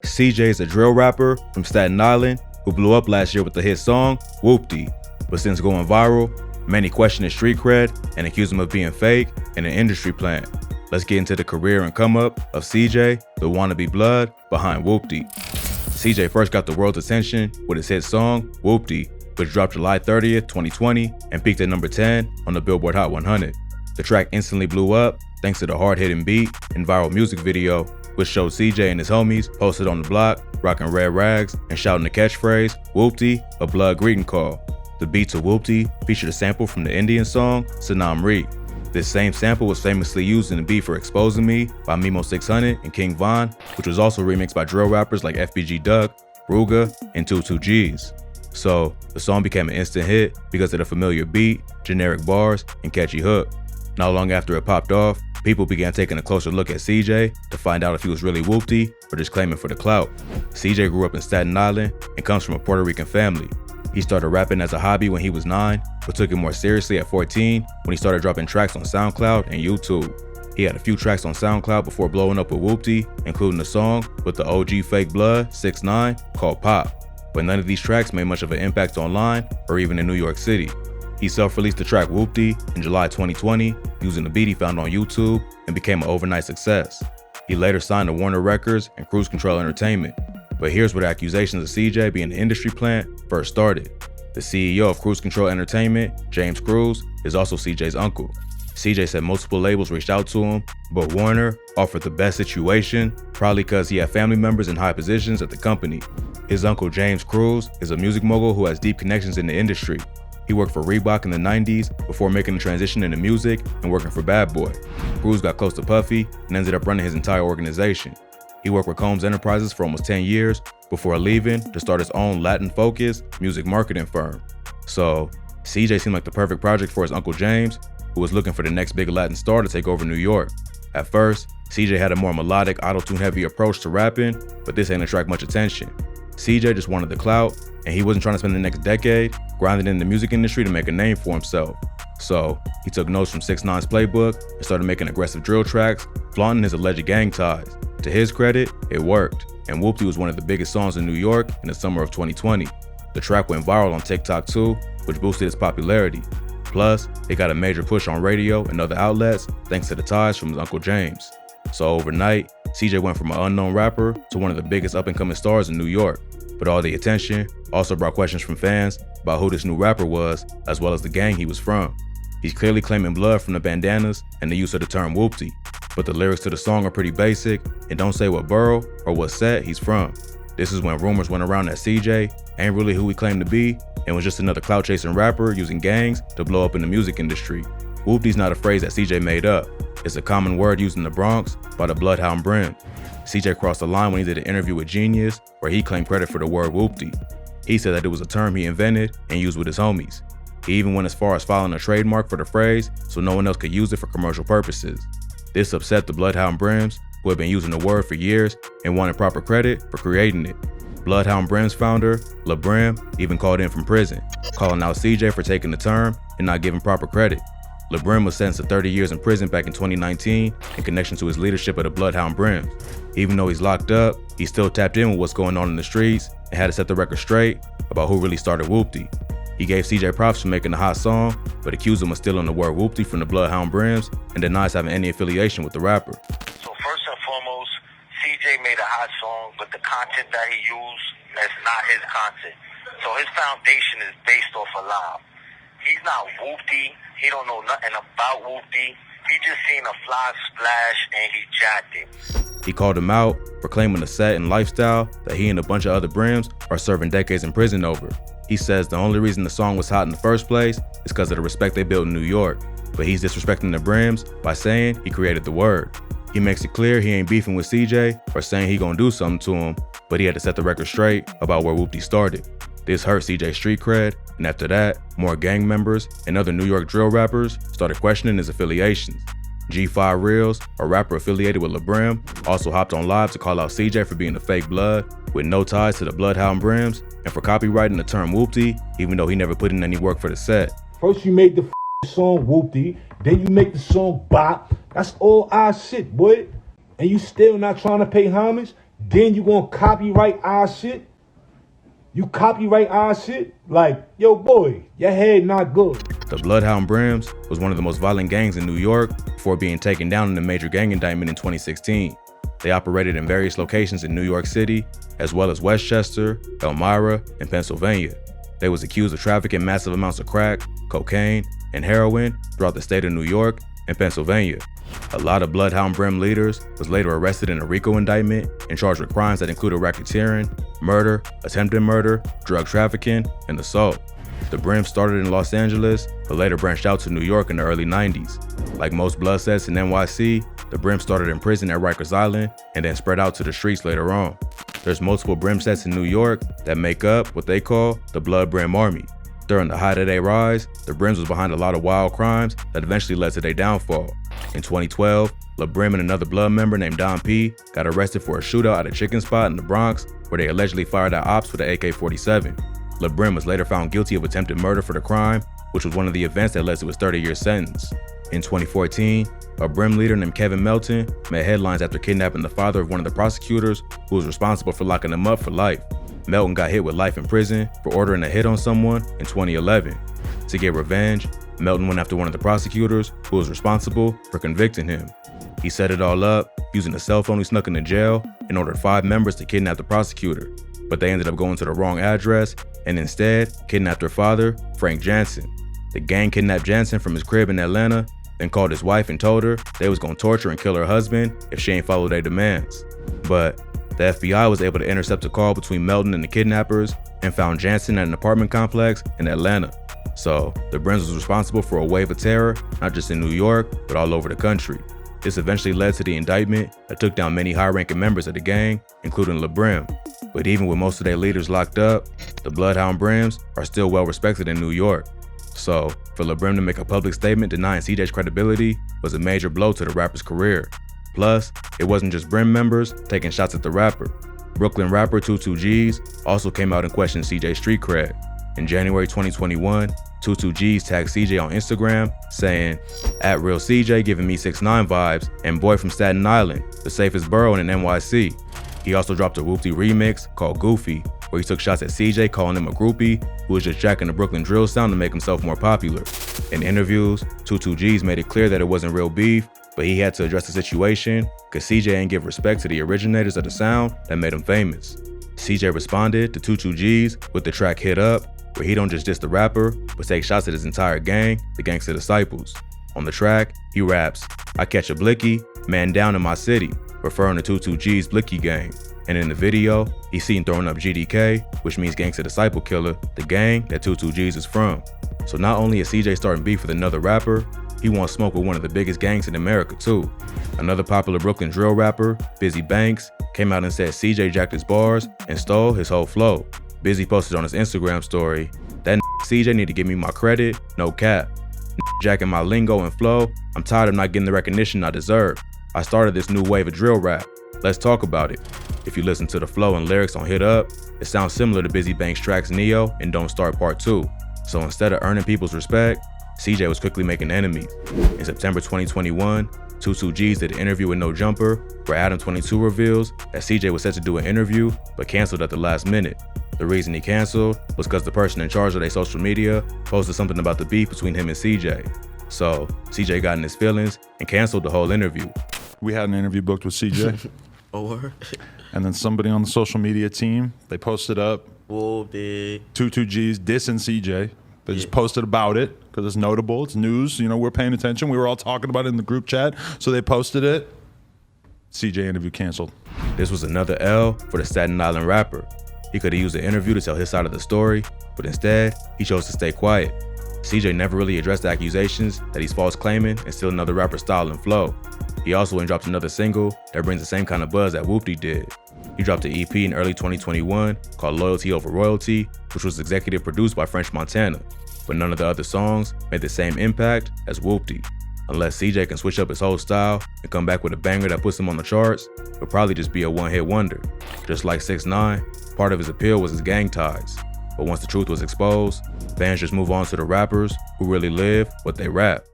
CJ is a drill rapper from Staten Island who blew up last year with the hit song WHOOPTY, but since going viral, many question his street cred and accuse him of being fake and an industry plant. Let's get into the career and come up of CJ, the wannabe blood behind WHOOPTY. CJ first got the world's attention with his hit song WHOOPTY, which dropped July 30th, 2020 and peaked at number 10 on the Billboard Hot 100. The track instantly blew up thanks to the hard-hitting beat and viral music video, which showed CJ and his homies posted on the block, rocking red rags and shouting the catchphrase, "WHOOPTY, a blood greeting call." The beat to WHOOPTY featured a sample from the Indian song Sanam Re. This same sample was famously used in the beat for Exposing Me by Mimo 600 and King Von, which was also remixed by drill rappers like FBG Duck, Ruga, and 22Gs. So, the song became an instant hit because of the familiar beat, generic bars, and catchy hook. Not long after it popped off, people began taking a closer look at CJ to find out if he was really WHOOPTY or just claiming for the clout. CJ grew up in Staten Island and comes from a Puerto Rican family. He started rapping as a hobby when he was 9, but took it more seriously at 14 when he started dropping tracks on SoundCloud and YouTube. He had a few tracks on SoundCloud before blowing up with WHOOPTY, including a song with the OG Fake Blood 6ix9ine called Pop. But none of these tracks made much of an impact online or even in New York City. He self-released the track WHOOPTY in July 2020 using the beat he found on YouTube and became an overnight success. He later signed to Warner Records and Cruise Control Entertainment. But here's where the accusations of CJ being an industry plant first started. The CEO of Cruise Control Entertainment, James Cruz, is also CJ's uncle. CJ said multiple labels reached out to him, but Warner offered the best situation, probably because he had family members in high positions at the company. His uncle James Cruz is a music mogul who has deep connections in the industry. He worked for Reebok in the 90s before making the transition into music and working for Bad Boy. Cruz got close to Puffy and ended up running his entire organization. He worked with Combs Enterprises for almost 10 years before leaving to start his own Latin-focused music marketing firm. So, CJ seemed like the perfect project for his uncle James, who was looking for the next big Latin star to take over New York. At first, CJ had a more melodic, auto-tune heavy approach to rapping, but this ain't attract much attention. CJ just wanted the clout, and he wasn't trying to spend the next decade grinding in the music industry to make a name for himself. So, he took notes from 6ix9ine's playbook and started making aggressive drill tracks, flaunting his alleged gang ties. To his credit, it worked, and WHOOPTY was one of the biggest songs in New York in the summer of 2020. The track went viral on TikTok too, which boosted its popularity. Plus, it got a major push on radio and other outlets thanks to the ties from his uncle James. So overnight, CJ went from an unknown rapper to one of the biggest up-and-coming stars in New York. But all the attention also brought questions from fans about who this new rapper was, as well as the gang he was from. He's clearly claiming blood from the bandanas and the use of the term WHOOPTY, but the lyrics to the song are pretty basic and don't say what borough or what set he's from. This is when rumors went around that CJ ain't really who he claimed to be and was just another clout-chasing rapper using gangs to blow up in the music industry. WHOOPTY's not a phrase that CJ made up. It's a common word used in the Bronx by the Bloodhound Brim. CJ crossed the line when he did an interview with Genius where he claimed credit for the word WHOOPTY. He said that it was a term he invented and used with his homies. He even went as far as filing a trademark for the phrase so no one else could use it for commercial purposes. This upset the Bloodhound Brims, who had been using the word for years and wanted proper credit for creating it. Bloodhound Brims founder, LaBrim, even called in from prison, calling out CJ for taking the term and not giving proper credit. LaBrim was sentenced to 30 years in prison back in 2019 in connection to his leadership of the Bloodhound Brims. Even though he's locked up, he still tapped in with what's going on in the streets and had to set the record straight about who really started WHOOPTY. He gave CJ props for making the hot song, but accused him of stealing the word WHOOPTY from the Bloodhound Brims and denies having any affiliation with the rapper. So first and foremost, CJ made a hot song, but the content that he used is not his content. So his foundation is based off a lie. He's not WHOOPTY. He don't know nothing about WHOOPTY. He just seen a fly splash and he jacked it. He called him out for claiming a set and lifestyle that he and a bunch of other Brims are serving decades in prison over. He says the only reason the song was hot in the first place is because of the respect they built in New York, but he's disrespecting the Brims by saying he created the word. He makes it clear he ain't beefing with CJ or saying he gonna do something to him, but he had to set the record straight about where WHOOPTY started. This hurt CJ's street cred, and after that, more gang members and other New York drill rappers started questioning his affiliations. G5 Reels, a rapper affiliated with LaBrim, also hopped on live to call out CJ for being a fake blood with no ties to the Bloodhound Brims and for copywriting the term WHOOPTY, even though he never put in any work for the set. First you made the song WHOOPTY, then you make the song Bop. That's all our shit, boy. And you still not trying to pay homage? then you gonna copyright our shit? You copyright our shit? Like, yo boy, your head not good. The Bloodhound Brims was one of the most violent gangs in New York before being taken down in a major gang indictment in 2016. They operated in various locations in New York City, as well as Westchester, Elmira, and Pennsylvania. They was accused of trafficking massive amounts of crack, cocaine, and heroin throughout the state of New York and Pennsylvania. A lot of Bloodhound Brim leaders was later arrested in a RICO indictment and charged with crimes that included racketeering, murder, attempted murder, drug trafficking, and assault. The Brim started in Los Angeles, but later branched out to New York in the early 90s. Like most blood sets in NYC, the Brim started in prison at Rikers Island and then spread out to the streets later on. There's multiple Brim sets in New York that make up what they call the Blood Brim Army. During the height of their rise, the Brims was behind a lot of wild crimes that eventually led to their downfall. In 2012, LaBrim and another Blood member named Don P got arrested for a shootout at a chicken spot in the Bronx where they allegedly fired at Opps with an AK-47. LaBrim was later found guilty of attempted murder for the crime, which was one of the events that led to his 30-year sentence. In 2014, a Brim leader named Kevin Melton made headlines after kidnapping the father of one of the prosecutors who was responsible for locking him up for life. Melton got hit with life in prison for ordering a hit on someone in 2011. To get revenge, Melton went after one of the prosecutors who was responsible for convicting him. He set it all up using a cell phone he snuck into jail and ordered 5 members to kidnap the prosecutor, but they ended up going to the wrong address and instead kidnapped her father, Frank Jansen. The gang kidnapped Jansen from his crib in Atlanta, then called his wife and told her they was gonna torture and kill her husband if she ain't followed their demands. But the FBI was able to intercept a call between Melton and the kidnappers and found Jansen at an apartment complex in Atlanta. So the Brims was responsible for a wave of terror, not just in New York, but all over the country. This eventually led to the indictment that took down many high-ranking members of the gang, including LaBrim. But even with most of their leaders locked up, the Bloodhound Brims are still well respected in New York. So for LaBrim to make a public statement denying CJ's credibility was a major blow to the rapper's career. Plus, it wasn't just Brim members taking shots at the rapper. Brooklyn rapper 22G's also came out and questioned CJ's street cred. In January 2021, 22G's tagged CJ on Instagram saying, @RealCJ giving me 6ix9ine vibes and boy from Staten Island, the safest borough in NYC. He also dropped a WHOOPTY remix called Goofy, where he took shots at CJ calling him a groupie who was just jacking the Brooklyn drill sound to make himself more popular. In interviews, 22G's made it clear that it wasn't real beef, but he had to address the situation because CJ ain't give respect to the originators of the sound that made him famous. CJ responded to 22G's with the track Hit Up, where he don't just diss the rapper, but take shots at his entire gang, the Gangsta Disciples. On the track, he raps, "I catch a blicky, man down in my city," referring to 22G's Blicky gang. And in the video, he's seen throwing up GDK, which means Gangsta Disciple Killer, the gang that 22G's is from. So not only is CJ starting beef with another rapper, he wants smoke with one of the biggest gangs in America too. Another popular Brooklyn drill rapper, Busy Banks, came out and said CJ jacked his bars and stole his whole flow. Busy posted on his Instagram story, "That CJ need to give me my credit, no cap. Jacking my lingo and flow, I'm tired of not getting the recognition I deserve. I started this new wave of drill rap. Let's talk about it." If you listen to the flow and lyrics on Hit Up, it sounds similar to Busy Banks' tracks Neo and Don't Start Part 2. So instead of earning people's respect, CJ was quickly making enemies. In September 2021, 22G's did an interview with No Jumper, where Adam22 reveals that CJ was set to do an interview, but canceled at the last minute. The reason he canceled was because the person in charge of their social media posted something about the beef between him and CJ. So CJ got in his feelings and canceled the whole interview. We had an interview booked with CJ. Or And then somebody on the social media team, they posted up WHOOPTY. 22G's dissing CJ. They just posted about it because it's notable, it's news, you know, we're paying attention. We were all talking about it in the group chat, so they posted it. CJ interview canceled. This was another L for the Staten Island rapper. He could have used the interview to tell his side of the story, but instead, he chose to stay quiet. CJ never really addressed the accusations that he's false claiming and stealing another rapper's style and flow. He also went and dropped another single that brings the same kind of buzz that WHOOPTY did. He dropped an EP in early 2021 called Loyalty Over Royalty, which was executive produced by French Montana, but none of the other songs made the same impact as WHOOPTY. Unless CJ can switch up his whole style and come back with a banger that puts him on the charts, it'll probably just be a one-hit wonder. Just like 6ix9ine, part of his appeal was his gang ties. But once the truth was exposed, fans just move on to the rappers who really live what they rap.